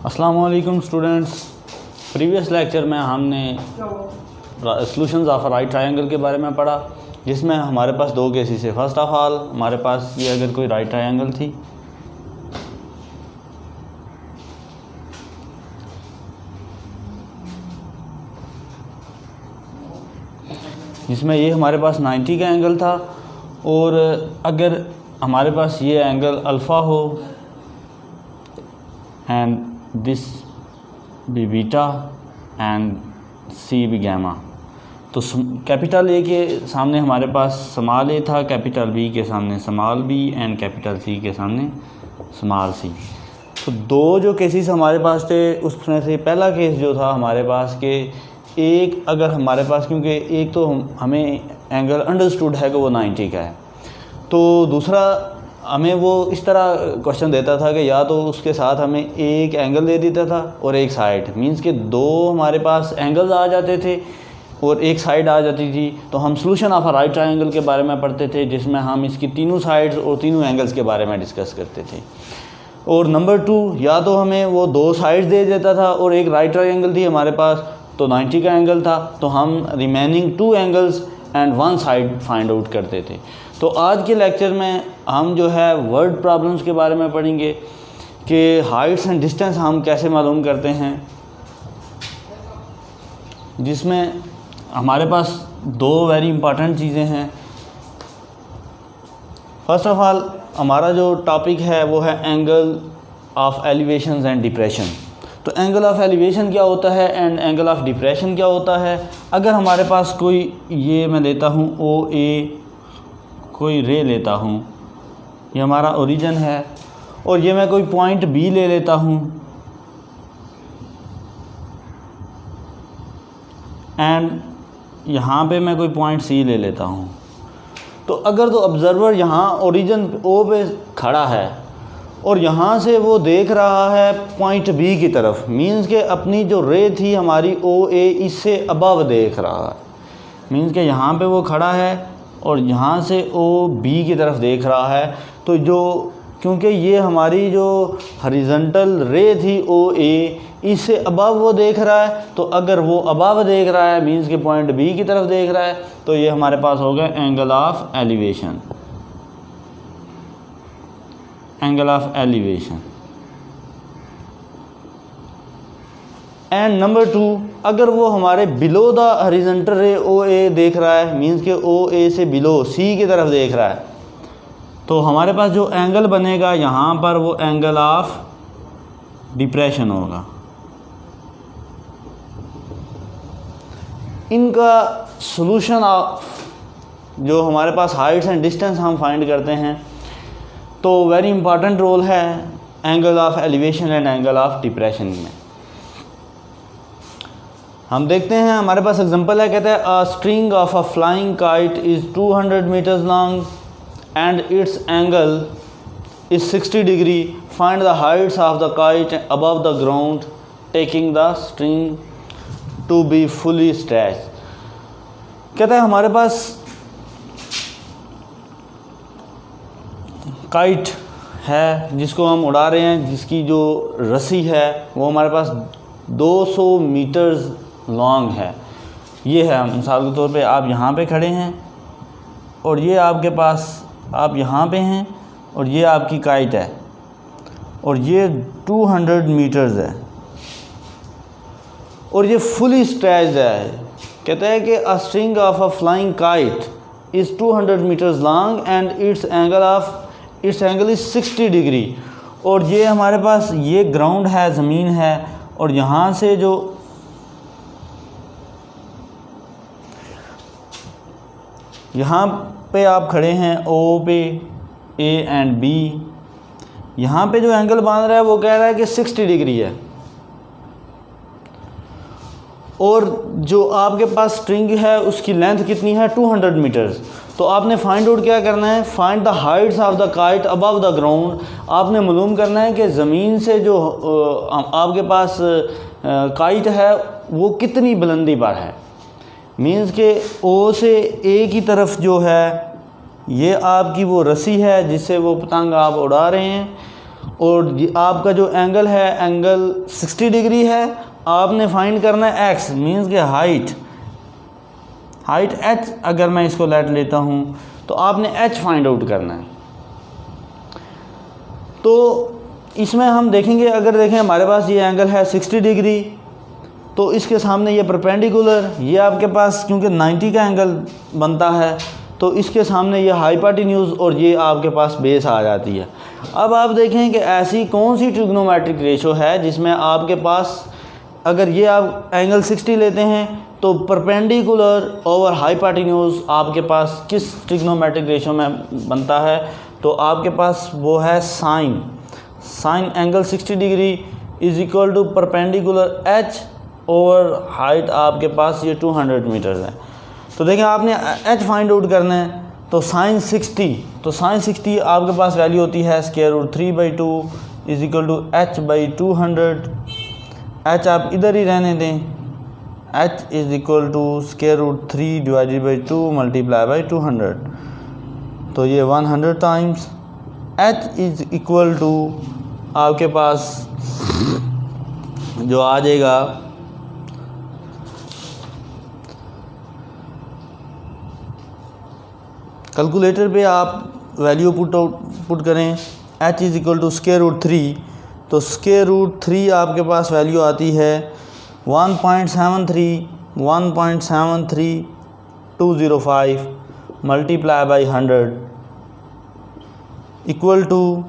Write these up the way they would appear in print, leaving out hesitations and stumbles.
अस्सलाम वालेकुम students. Previous lecture में हमने सॉल्यूशंस ऑफ राइट ट्रायंगल के बारे में पढ़ा, जिसमें हमारे पास दो केसेस है। फर्स्ट ऑफ ऑल हमारे पास ये अगर कोई राइट ट्रायंगल थी, जिसमें ये हमारे पास 90 का एंगल था, और अगर हमारे पास ये एंगल अल्फ़ा हो and this B beta and C B gamma, तो कैपिटल ए के सामने हमारे पास स्मॉल ए था, कैपिटल बी के सामने small B and capital C के सामने स्मॉल सी। तो दो जो केसेस हमारे पास थे, उसमें से पहला केस जो था हमारे पास के एक, अगर हमारे पास, क्योंकि एक तो हमें एंगल अंडरस्टूड है कि वो 90 का है, तो दूसरा हमें वो इस तरह क्वेश्चन देता था कि या तो उसके साथ हमें एक एंगल दे देता था और एक साइड, मींस के दो हमारे पास एंगल्स आ जाते थे और एक साइड आ जाती थी। तो हम solution of a right triangle के बारे में पढ़ते थे, जिसमें हम इसकी तीनों साइड्स और तीनों एंगल्स के बारे में डिस्कस करते थे। और नंबर 2, या तो हमें वो दो साइड्स दे देता था और एक राइट ट्रायंगल थी हमारे पास, तो 90 का एंगल था, तो हम remaining 2 angles and 1 side find out करते थे। तो आज के लेक्चर में हम जो है वर्ड प्रॉब्लम्स के बारे में पढ़ेंगे कि हाइट्स एंड डिस्टेंस हम कैसे मालूम करते हैं, जिसमें हमारे पास दो वेरी इंपॉर्टेंट चीज़ें हैं। फर्स्ट ऑफ ऑल हमारा जो टॉपिक है वो है angle of elevation and depression. तो एंगल ऑफ एलिवेशन क्या होता है एंड एंगल ऑफ डिप्रेशन क्या होता है। अगर हमारे पास कोई, ये मैं लेता हूँ ओ ए, कोई रे लेता हूँ, ये हमारा ओरिजिन है, और ये मैं कोई पॉइंट बी ले लेता हूँ एंड यहाँ पे मैं कोई पॉइंट सी ले लेता हूँ। तो अगर तो ऑब्जर्वर यहाँ ओरिजिन ओ पे खड़ा है और यहाँ से वो देख रहा है पॉइंट बी की तरफ, मींस के अपनी जो रे थी हमारी ओ ए, इससे अबव देख रहा है, मींस के यहाँ पे वो खड़ा है और यहाँ से ओ बी की तरफ देख रहा है। तो जो, क्योंकि ये हमारी जो हॉरिजॉन्टल रे थी ओ ए, इससे अबव वो देख रहा है, तो अगर वो अबव देख रहा है मींस के पॉइंट बी की तरफ देख रहा है, तो ये हमारे पास हो गया angle of elevation. Angle of elevation. And number 2, अगर वो हमारे बिलो द हॉरिजॉन्टल रे ओ ए देख रहा है, मींस के ओ ए से बिलो सी की तरफ देख रहा है, तो हमारे पास जो एंगल बनेगा यहाँ पर वो एंगल ऑफ डिप्रेशन होगा। इनका सॉल्यूशन ऑफ जो हमारे पास हाइट्स एंड डिस्टेंस हम फाइंड करते हैं, तो वेरी इंपॉर्टेंट रोल है angle of elevation and angle of depression में। हम देखते हैं, हमारे पास एग्जांपल है, कहते हैं a string of a flying kite is 200 metres long and its angle is 60 degree. Find the heights of the kite above the ground taking the string to be fully stretch. कहता है हमारे पास kite है जिसको हम उड़ा रहे हैं, जिसकी जो रस्सी है वो हमारे पास 200 मीटर्स लॉन्ग है। ये है, मिसाल के तौर पे आप यहाँ पे खड़े हैं और ये आपके पास, आप यहाँ पे हैं और ये आपकी काइट है और ये 200 मीटर्स है और ये फुली स्ट्रेच्ड है। कहता है कि a string of a flying kite is 200 metres long and its angle is 60 degree. और ये हमारे पास ये ग्राउंड है, ज़मीन है, और यहाँ से जो यहाँ पे आप खड़े हैं ओ पे, ए एंड बी, यहाँ पे जो एंगल बांध रहा है वो कह रहा है कि 60 डिग्री है, और जो आपके पास स्ट्रिंग है उसकी लेंथ कितनी है 200 मीटर्स। तो आपने फाइंड आउट क्या करना है, find the heights of the kite above the ground. आपने मालूम करना है कि ज़मीन से जो आपके पास काइट है वो कितनी बुलंदी पर है, मींस के ओ से ए की तरफ जो है ये आपकी वो रस्सी है जिससे वो पतंग आप उड़ा रहे हैं, और ये आपका जो एंगल है एंगल 60 डिग्री है। आपने फाइंड करना है एक्स, मीन्स के हाइट एच, अगर मैं इसको लेट लेता हूँ तो आपने एच फाइंड आउट करना है। तो इसमें हम देखेंगे, अगर देखें हमारे पास ये एंगल है 60 डिग्री, तो इसके सामने ये परपेंडिकुलर, ये आपके पास क्योंकि 90 का एंगल बनता है, तो इसके सामने ये हाइपोटेन्यूज और ये आपके पास बेस आ जाती है। अब आप देखें कि ऐसी कौन सी ट्रिग्नोमेट्रिक रेशो है जिसमें आपके पास, अगर ये आप एंगल 60 लेते हैं तो परपेंडिकुलर ओवर हाइपोटेन्यूज आपके पास किस ट्रिग्नोमेट्रिक रेशो में बनता है, तो आपके पास वो है sine angle 60 degree is equal to perpendicular H over height आपके पास ये 200 मीटर्स है। तो देखें आपने एच फाइंड आउट करना है, तो साइन 60 आपके पास वैल्यू होती है √3/2 is equal to h/200। H आप इधर ही रहने दें, h is equal to √3/2 multiply by 200, तो ये 100 times h is equal to आपके पास जो आ जाएगा कैलकुलेटर पे आप वैल्यू पुट करें, h इज़ इक्वल टू √3, तो √3 आपके पास वैल्यू आती है 1.73205 मल्टीप्लाई बाई 100 इक्वल टू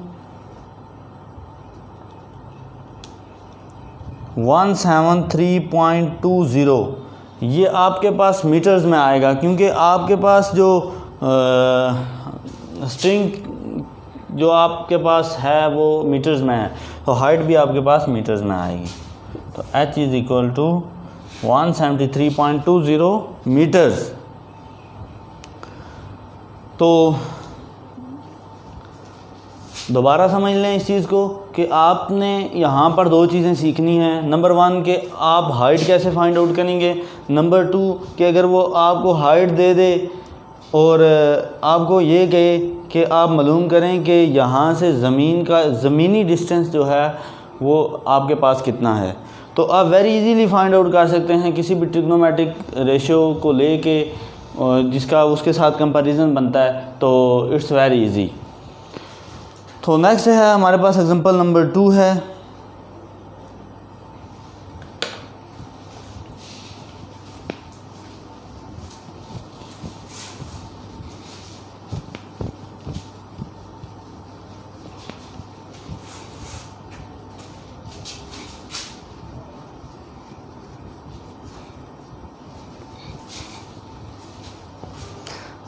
173.20। ये आपके पास मीटर्स में आएगा, क्योंकि आपके पास जो स्ट्रिंग जो आपके पास है वो मीटर्स में है, तो हाइट भी आपके पास मीटर्स में आएगी। तो h is equal to 173.20 metres. तो दोबारा समझ लें इस चीज़ को कि आपने यहाँ पर दो चीज़ें सीखनी हैं। नंबर 1 कि आप हाइट कैसे फाइंड आउट करेंगे, नंबर 2 कि अगर वो आपको हाइट दे दे और आपको ये कहे कि आप मालूम करें कि यहाँ से ज़मीनी डिस्टेंस जो है वो आपके पास कितना है, तो आप वेरी इजीली फाइंड आउट कर सकते हैं किसी भी ट्रिग्नोमेट्रिक रेशियो को लेके जिसका उसके साथ कंपैरिजन बनता है। तो इट्स वेरी इजी। तो नेक्स्ट है हमारे पास एग्जांपल नंबर 2 है।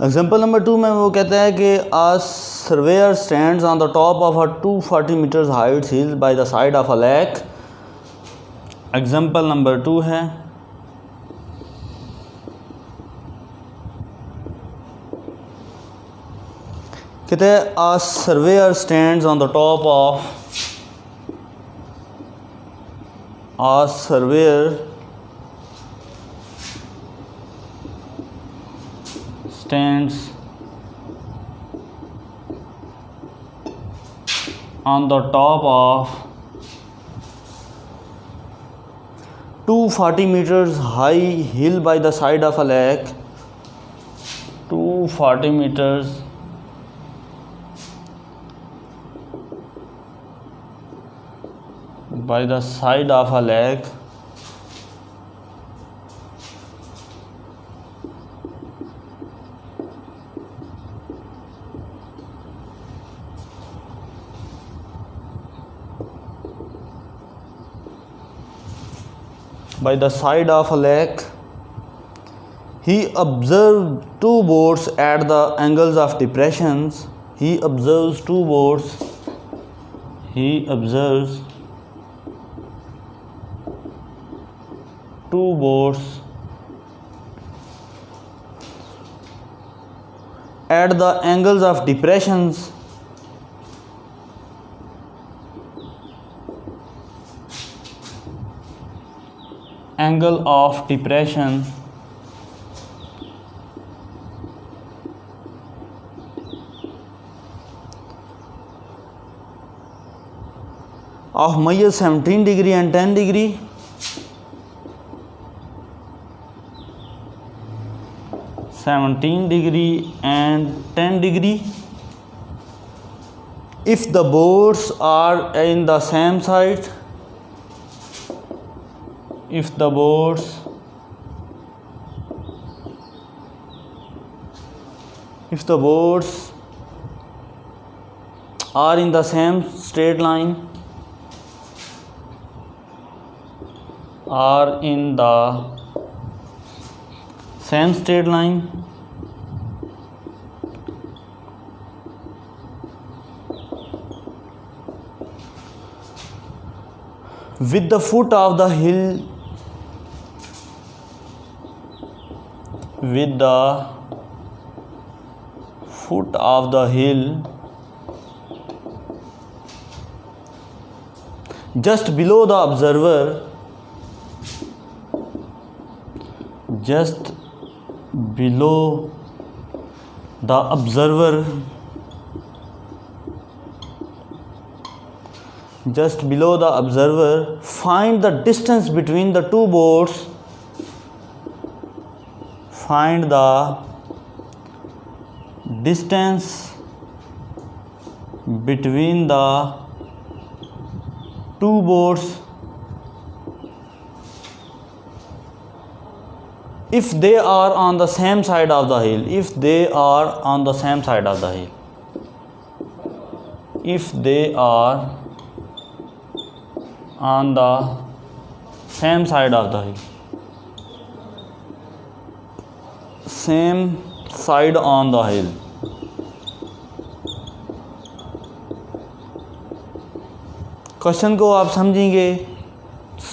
एग्जाम्पल नंबर 2 में वो कहता है कि a surveyor stands on the top of a 240 metres height hill by the side of a lake. Example number 2 है। कहते हैं a surveyor stands on the top of stands on the top of 240 meters high hill by the side of a lake. 240 meters by the side of a lake. By the side of a lake, he observed two boats at the angles of depressions. He observes two boats. He observes two boats at the angles of depressions. Angle of depression of minus 17 degree and 10 degree, and 10 degree, if the boards are in the same side, if the boards are in the same straight line, with the foot of the hill, just below the observer, just below the observer, find the distance between the two boards, find the distance between the two boards if they are on the same side of the hill, if they are on the same side of the hill, if they are on the same side of the hill, same side on the hill. Question को आप समझेंगे,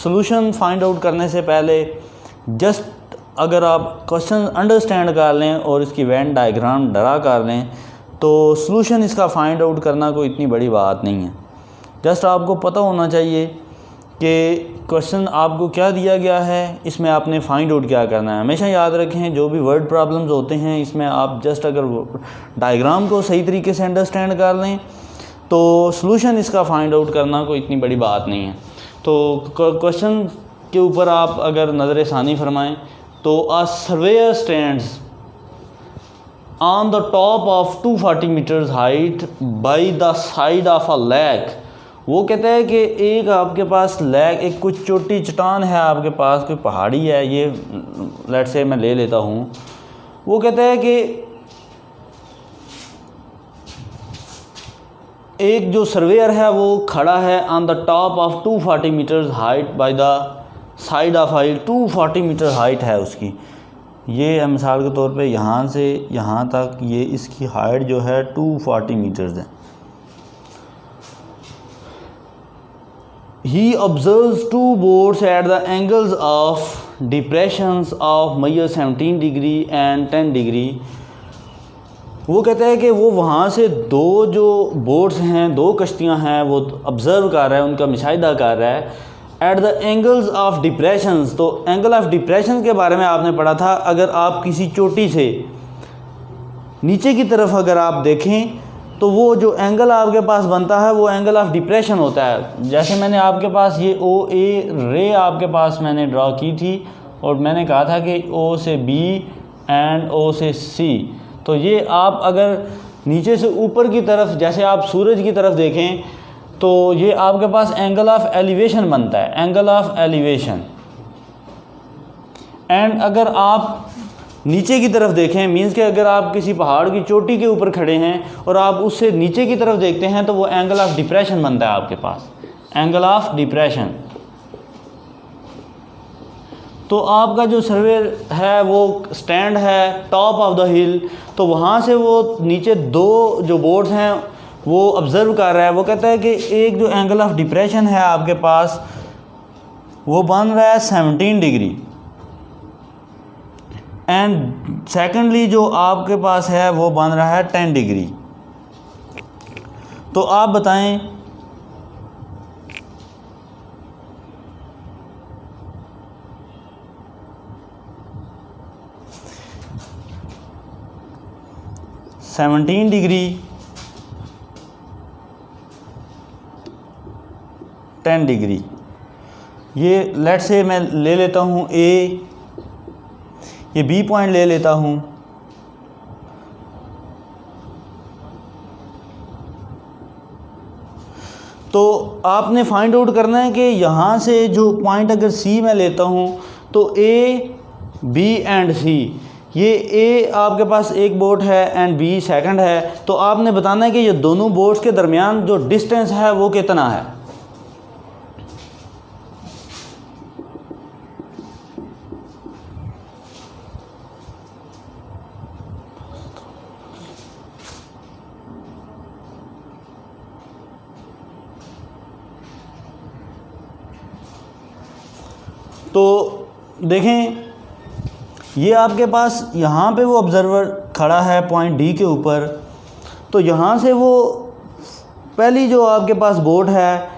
solution find out करने से पहले just अगर आप question understand कर लें और इसकी वेन डायग्राम ड्रा कर लें तो सॉल्यूशन इसका फाइंड आउट करना कोई इतनी बड़ी बात नहीं है। जस्ट आपको पता होना चाहिए कि क्वेश्चन आपको क्या दिया गया है, इसमें आपने फाइंड आउट क्या करना है। हमेशा याद रखें जो भी वर्ड प्रॉब्लम्स होते हैं इसमें आप जस्ट अगर डायग्राम को सही तरीके से अंडरस्टैंड कर लें तो सॉल्यूशन इसका फाइंड आउट करना कोई इतनी बड़ी बात नहीं है। तो क्वेश्चन के ऊपर आप अगर नज़र षानी फरमाएं तो a surveyor stands on the top of 240 metres height by the side of a lake. वो कहता है कि एक आपके पास लेक, एक कुछ छोटी चट्टान है आपके पास, कोई पहाड़ी है, ये लेट्स से मैं ले लेता हूँ। वो कहता है कि एक जो सर्वेयर है वो खड़ा है on the top of 240 metres height by the side of height, 240 metre height है उसकी। ये है मिसाल के तौर पे यहाँ से यहाँ तक ये इसकी हाइट जो है 240 मीटर्स है। He observes two boards at the angles of depressions of minus 17 degree and 10 degree। वो कहता है कि वो वहाँ से दो जो बोर्ड्स हैं, दो कश्तियाँ हैं, वो ऑब्ज़र्व कर रहा है, उनका मुशाहिदा कर रहा है at the angles of depressions. तो एंगल ऑफ डिप्रेशन के बारे में आपने पढ़ा था। अगर आप किसी चोटी से नीचे की तरफ अगर आप देखें तो वो जो एंगल आपके पास बनता है वो एंगल ऑफ डिप्रेशन होता है। जैसे मैंने आपके पास ये ओ ए रे आपके पास मैंने ड्रॉ की थी और मैंने कहा था कि ओ से बी एंड ओ से सी। तो ये आप अगर नीचे से ऊपर की तरफ, जैसे आप सूरज की तरफ देखें तो ये आपके पास एंगल ऑफ एलिवेशन बनता है, एंगल ऑफ एलिवेशन। एंड अगर आप नीचे की तरफ देखें, मीन्स कि अगर आप किसी पहाड़ की चोटी के ऊपर खड़े हैं और आप उससे नीचे की तरफ देखते हैं तो वो एंगल ऑफ डिप्रेशन बनता है आपके पास, एंगल ऑफ डिप्रेशन। तो आपका जो सर्वे है वो स्टैंड है टॉप ऑफ द हिल, तो वहाँ से वो नीचे दो जो बोर्ड्स हैं वो ऑब्ज़र्व कर रहा है। वो कहता है कि एक जो एंगल ऑफ डिप्रेशन है आपके पास वो बन रहा है 17 डिग्री एंड सेकेंडली जो आपके पास है वो बन रहा है 10 डिग्री। तो आप बताएं सेवनटीन डिग्री 10 डिग्री। ये लेट से मैं ले लेता हूँ ए, ये बी पॉइंट ले लेता हूँ, तो आपने फाइंड आउट करना है कि यहाँ से जो पॉइंट अगर सी मैं लेता हूँ तो ए बी एंड सी, ये ए आपके पास एक बोट है एंड बी सेकंड है, तो आपने बताना है कि ये दोनों बोट्स के दरमियान जो डिस्टेंस है वो कितना है। तो देखें, ये आपके पास यहाँ पे वो ऑब्ज़र्वर खड़ा है पॉइंट डी के ऊपर, तो यहाँ से वो पहली जो आपके पास बोट है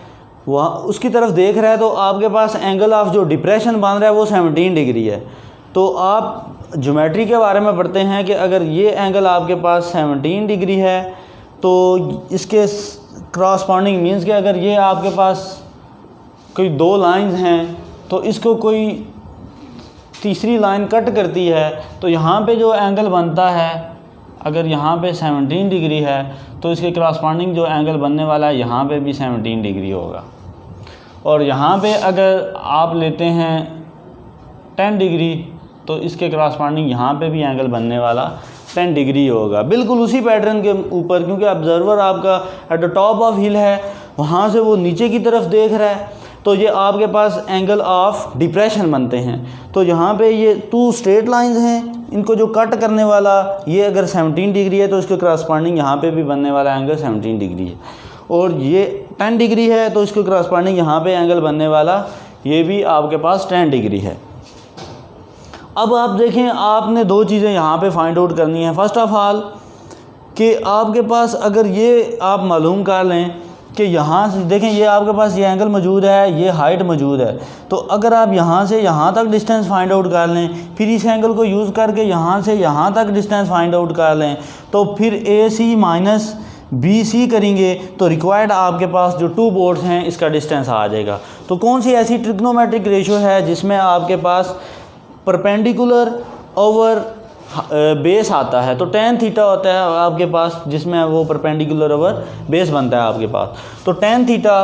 वहाँ उसकी तरफ देख रहा है, तो आपके पास एंगल ऑफ जो डिप्रेशन बन रहा है वो 17 डिग्री है। तो आप ज्योमेट्री के बारे में पढ़ते हैं कि अगर ये एंगल आपके पास 17 डिग्री है तो इसके क्रॉसपॉन्डिंग मीन्स कि अगर ये आपके पास कोई दो लाइंस हैं तो इसको कोई तीसरी लाइन कट करती है, तो यहाँ पे जो एंगल बनता है, अगर यहाँ पे 17 डिग्री है तो इसके क्रॉसपॉन्डिंग जो एंगल बनने वाला है यहाँ पे भी 17 डिग्री होगा। और यहाँ पे अगर आप लेते हैं 10 डिग्री तो इसके क्रॉसपॉन्डिंग यहाँ पे भी एंगल बनने वाला 10 डिग्री होगा, बिल्कुल उसी पैटर्न के ऊपर, क्योंकि ऑब्जर्वर आपका एट द टॉप ऑफ हिल है, वहाँ से वो नीचे की तरफ देख रहा है, तो ये आपके पास एंगल ऑफ डिप्रेशन बनते हैं। तो यहाँ पे ये 2 स्ट्रेट लाइंस हैं, इनको जो कट करने वाला ये अगर 17 डिग्री है तो इसके क्रॉसपॉन्डिंग यहाँ पे भी बनने वाला एंगल 17 डिग्री है, और ये 10 डिग्री है तो इसके क्रॉसपॉन्डिंग यहाँ पे एंगल बनने वाला ये भी आपके पास 10 डिग्री है। अब आप देखें, आपने 2 चीज़ें यहाँ पे फाइंड आउट करनी है। फर्स्ट ऑफ ऑल कि आपके पास अगर ये आप मालूम कर लें कि यहाँ से देखें, ये आपके पास ये एंगल मौजूद है, ये हाइट मौजूद है, तो अगर आप यहाँ से यहाँ तक डिस्टेंस फाइंड आउट कर लें, फिर इस एंगल को यूज़ करके यहाँ से यहाँ तक डिस्टेंस फाइंड आउट कर लें, तो फिर ए सी माइनस बी सी करेंगे तो रिक्वायर्ड आपके पास जो 2 बोर्ड्स हैं इसका डिस्टेंस आ जाएगा। तो कौन सी ऐसी ट्रिग्नोमेट्रिक रेशियो है जिसमें आपके पास परपेंडिकुलर ओवर बेस आता है, तो tan थीटा होता है आपके पास, जिसमें वो परपेंडिकुलर ओवर बेस बनता है आपके पास। तो tan थीटा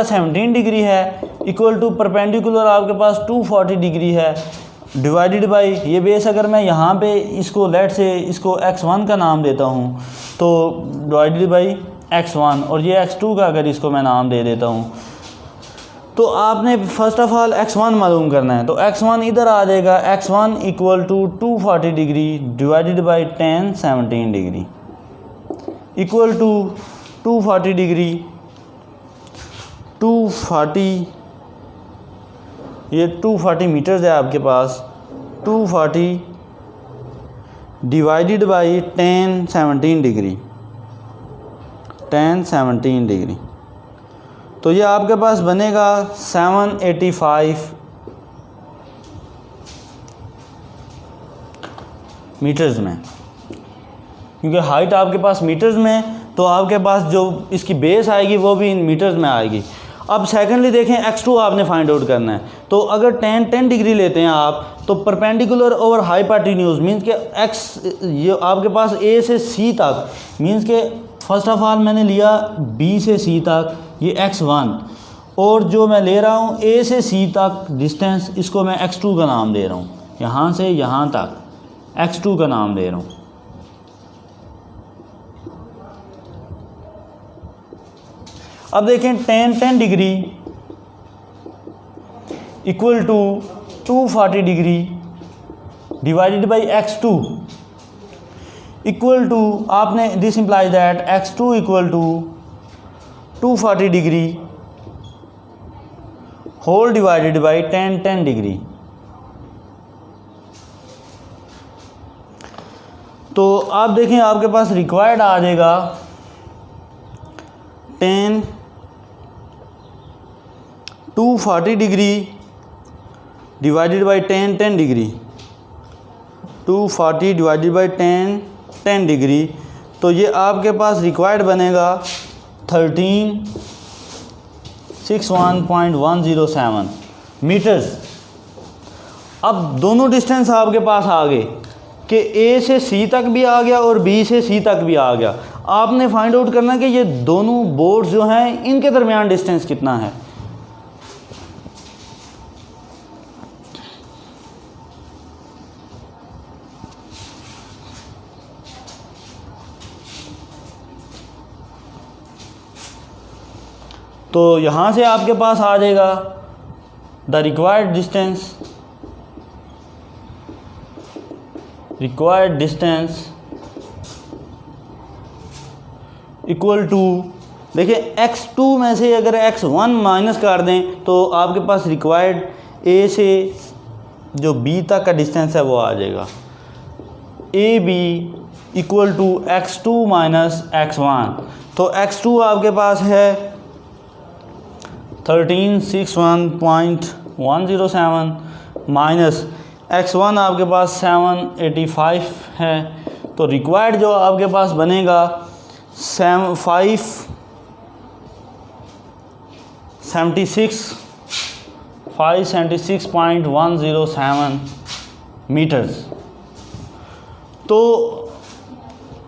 17 डिग्री है इक्वल टू परपेंडिकुलर आपके पास 240 डिग्री है, डिवाइडेड बाय ये बेस, अगर मैं यहाँ पे इसको लेट से इसको x1 का नाम देता हूँ तो डिवाइडेड बाय x1, और ये x2 का अगर इसको मैं नाम दे देता हूँ, तो आपने फर्स्ट ऑफ ऑल x1 मालूम करना है। तो x1 इधर आ जाएगा, x1 equal to 240 degree divided by 10 17 degree equal to 240 degree 240, ये 240 मीटर्स है आपके पास, 240 डिवाइडेड बाई 10 17 डिग्री 10 17 डिग्री, तो ये आपके पास बनेगा 785 मीटर्स में, क्योंकि हाइट आपके पास मीटर्स में, तो आपके पास जो इसकी बेस आएगी वो भी इन मीटर्स में आएगी। अब सेकेंडली देखें, x2 आपने फाइंड आउट करना है, तो अगर 10 डिग्री लेते हैं आप, तो परपेंडिकुलर ओवर हाइपोटेन्यूज मीन्स के x ये आपके पास a से c तक, मीन्स के फर्स्ट ऑफ ऑल मैंने लिया b से c तक, ये x1, और जो मैं ले रहा हूँ a से c तक डिस्टेंस, इसको मैं x2 का नाम दे रहा हूँ, यहाँ से यहाँ तक x2 का नाम दे रहा हूँ। अब देखें 10 degree equal to 240 degree divided by x2 equal to, आपने this implies that x2 equal to 240 degree whole divided by 10 degree. तो आप देखें आपके पास रिक्वायर्ड आ जाएगा 240 degree divided by 10 degree, 240 divided by 10 degree, तो ये आपके पास रिक्वायर्ड बनेगा 1361.107 मीटर्स। अब दोनों डिस्टेंस आपके पास आ गए कि ए से सी तक भी आ गया और बी से सी तक भी आ गया। आपने फाइंड आउट करना कि ये दोनों बोर्ड्स जो हैं इनके दरमियान डिस्टेंस कितना है। तो यहाँ से आपके पास आ जाएगा the required distance equal to, देखिए x2 में से अगर x1 माइनस कर दें तो आपके पास रिक्वायर्ड a से जो b तक का डिस्टेंस है वो आ जाएगा। AB equal to x2 minus x1। तो x2 आपके पास है 1361.107 माइनस x1 आपके पास 785 है। तो रिक्वायर्ड जो आपके पास बनेगा 576.107 मीटर्स। तो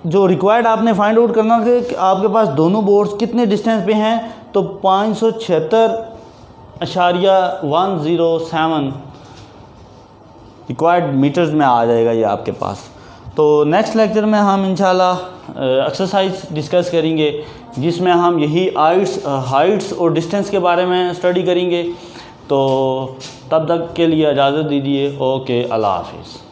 जो रिक्वायर्ड आपने फाइंड आउट करना कि आपके पास दोनों बोर्ड्स कितने डिस्टेंस पे हैं, तो 576.107 रिक्वायर्ड मीटर्स में आ जाएगा ये आपके पास। तो नेक्स्ट लेक्चर में हम इंशाल्लाह एक्सरसाइज डिस्कस करेंगे जिसमें हम यही हाइट्स और डिस्टेंस के बारे में स्टडी करेंगे। तो तब तक के लिए इजाज़त दीजिए। ओके, अल्लाह हाफिज़।